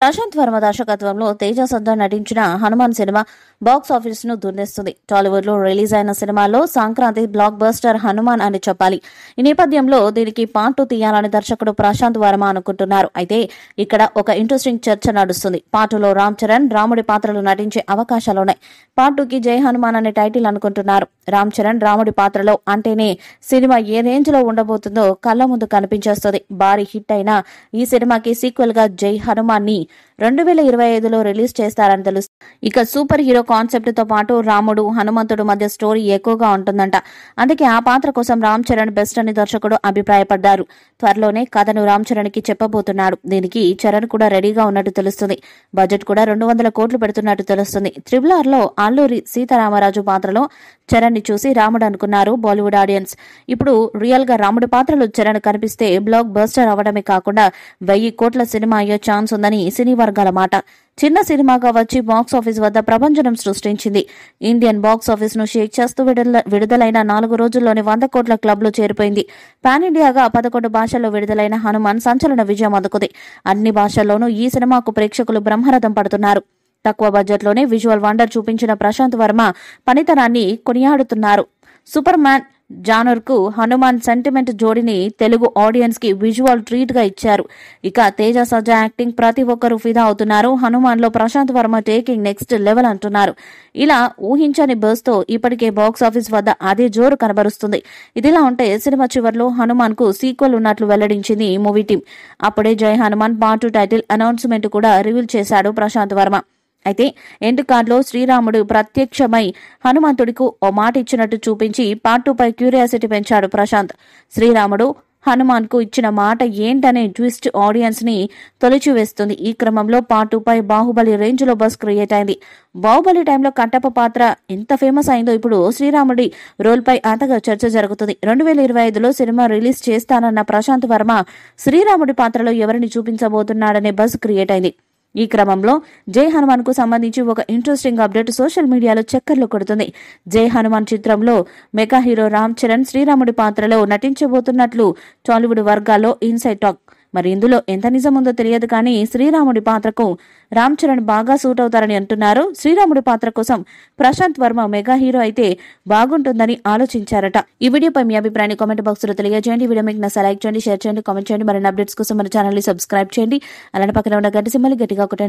ప్రశాంత్ వర్మ దర్శకత్వంలో తేజ సర్దా నటించిన Hanuman cinema box office ను దున్నేస్తుంది. టాలీవుడ్ లో రిలీజ్ అయిన సినిమాలో సంక్రాంతి బ్లాక్ బస్టర్ హనుమాన్ అని చెప్పాలి. ఈ నేపథ్యంలో దీనికి పార్ట్ 2 తీయాలని దర్శకుడు ప్రశాంత్ వర్మ అనుకుంటున్నారు. అయితే ఇక్కడ ఒక ఇంట్రెస్టింగ్ చర్చ నడుస్తుంది. పార్ట్ 2లో రామ్ చరణ్ రాముడి పాత్రలో నటించే అవకాశాలున్నాయి. పార్ట్ 2కి జై హనుమాన్ అనే టైటిల్ అనుకుంటున్నారు. రామ్ చరణ్ రాముడి పాత్రలో అంటేనే సినిమా ఏ రేంజ్ లో ఉండబోతుందో కళ్ల ముందు కనిపించేస్తుంది. భారీ హిట్ అయిన ఈ సినిమాకి సీక్వెల్ గా జై హనుమాన్ ని 2025లో రిలీజ్ చేస్తారని తెలుస్తుంది. ఇక సూపర్ హీరో కాన్సెప్ట్ తో పాటు రాముడు హనుమంతుడు మధ్య స్టోరీ ఎక్కువగా ఉంటుందంట. అందుకే ఆ పాత్ర కోసం రామ్ చరణ్ బెస్ట్ అని దర్శకుడు అభిప్రాయపడ్డారు. త్వరలోనే కథను రామ్ చరణ్ కి చెప్పబోతున్నాడు. దీనికి చరణ్ కూడా రెడీగా ఉన్నట్టు తెలుస్తుంది. బడ్జెట్ కూడా 200 కోట్లు పెడుతున్నట్టు తెలుస్తుంది. RRR లో అల్లూరి సీతారామరాజు పాత్రలో చరణ్ ని చూసి రాముడు అనుకున్నారు బాలీవుడ్ ఆడియన్స్. ఇప్పుడు రియల్ గా రాముడి పాత్రలో చరణ్ కనిపిస్తే బ్లాక్ బస్టర్ అవడమే కాకుండా 1000 కోట్ల సినిమా అయ్యే ఛాన్స్ ఉందని సినీ వర్గాల మాట. చిన్న సినిమాగా వచ్చి బాక్స్ ఆఫీస్ వద్ద ప్రభంజనం సృష్టించింది. ఇండియన్ బాక్స్ ఆఫీస్ ను షేక్ చేస్తూ విడుదలైన 4 రోజుల్లోనే 100 కోట్ల క్లబ్ లో చేరిపోయింది. పాన్ ఇండియాగా 11 భాషల్లో విడుదలైన హనుమాన్ సంచలన విజయం అందుకుంది. అన్ని భాషల్లోనూ ఈ సినిమాకు ప్రేక్షకులు బ్రహ్మరథం పడుతున్నారు. తక్కువ బడ్జెట్ లోనే విజువల్ వండర్ చూపించిన ప్రశాంత్ వర్మ పనితనాన్ని కొనియాడుతున్నారు. సూపర్ మ్యాన్ జానర్ కు హనుమాన్ సెంటిమెంట్ జోడిని తెలుగు ఆడియన్స్ కి విజువల్ ట్రీట్ గా ఇచ్చారు. ఇక తేజ సజ్జా యాక్టింగ్ ప్రతి ఒక్కరూ ఫిదా అవుతున్నారు. హనుమాన్ లో Prashanth Varma taking next level అంటున్నారు. ఇలా ఊహించని బస్ తో ఇప్పటికే బాక్స్ ఆఫీస్ వద్ద అదే జోరు కనబరుస్తుంది. ఇదిలా ఉంటే సినిమా చివర్లో హనుమాన్ కు సీక్వెల్ ఉన్నట్లు వెల్లడించింది మూవీ టీం. అప్పుడే జై హనుమాన్ పార్ట్ 2 టైటిల్ అనౌన్స్మెంట్ కూడా రివీల్ చేశాడు ప్రశాంత్ వర్మ. అయితే ఎండ్ కార్డులో శ్రీరాముడు ప్రత్యక్షమై హనుమంతుడికి ఓ మాట ఇచ్చినట్టు చూపించి పార్ట్ 2 పై క్యూరియాసిటీ పెంచాడు ప్రశాంత్. శ్రీరాముడు హనుమాన్ కు ఇచ్చిన మాట ఏంటనే ట్విస్ట్ ఆడియన్స్ ని తొలిచివేస్తుంది. ఈ క్రమంలో పార్ట్ 2 పై బాహుబలి రేంజ్ లో బస్ క్రియేట్ అయింది. బాహుబలి టైంలో కట్టప్ప పాత్ర ఎంత ఫేమస్ అయిందో ఇప్పుడు శ్రీరాముడి రోల్ పై అంతగా చర్చ జరుగుతుంది. 2025లో సినిమా రిలీజ్ చేస్తానన్న ప్రశాంత్ వర్మ శ్రీరాముడి పాత్రలో ఎవరిని చూపించబోతున్నాడనే బస్ క్రియేట్ అయింది. ఈ క్రమంలో జై హనుమాన్ కు సంబంధించి ఒక ఇంట్రెస్టింగ్ అప్డేట్ సోషల్ మీడియాలో చక్కర్లు కొడుతుంది. జై హనుమాన్ చిత్రంలో మెగా హీరో రామ్ చరణ్ శ్రీరాముడి పాత్రలో నటించబోతున్నట్లు టాలీవుడ్ వర్గాల్లో ఇన్సైడ్ టాక్. మరి ఇందులో ఎంత నిజముందో తెలియదు కానీ శ్రీరాముడి పాత్రకు రామ్ చరణ్ బాగా సూట్ అవుతారని అంటున్నారు. శ్రీరాముడి పాత్ర కోసం ప్రశాంత్ వర్మ మెగా హీరో అయితే బాగుంటుందని ఆలోచించారట. ఈ వీడియోపై మీ అభిప్రాయాన్ని కామెంట్ బాక్స్ లో తెలియజేయండి. వీడియో మీకు నచ్చితే లైక్ చేయండి, షేర్ చేయండి, కామెంట్ చేయండి. మరిన్ని అప్డేట్స్ కోసం మన ఛానల్ ని సబ్స్క్రైబ్ చేయండి. అలానే పక్కన ఉన్న గంట సింబల్ గట్టిగా కొట్టండి.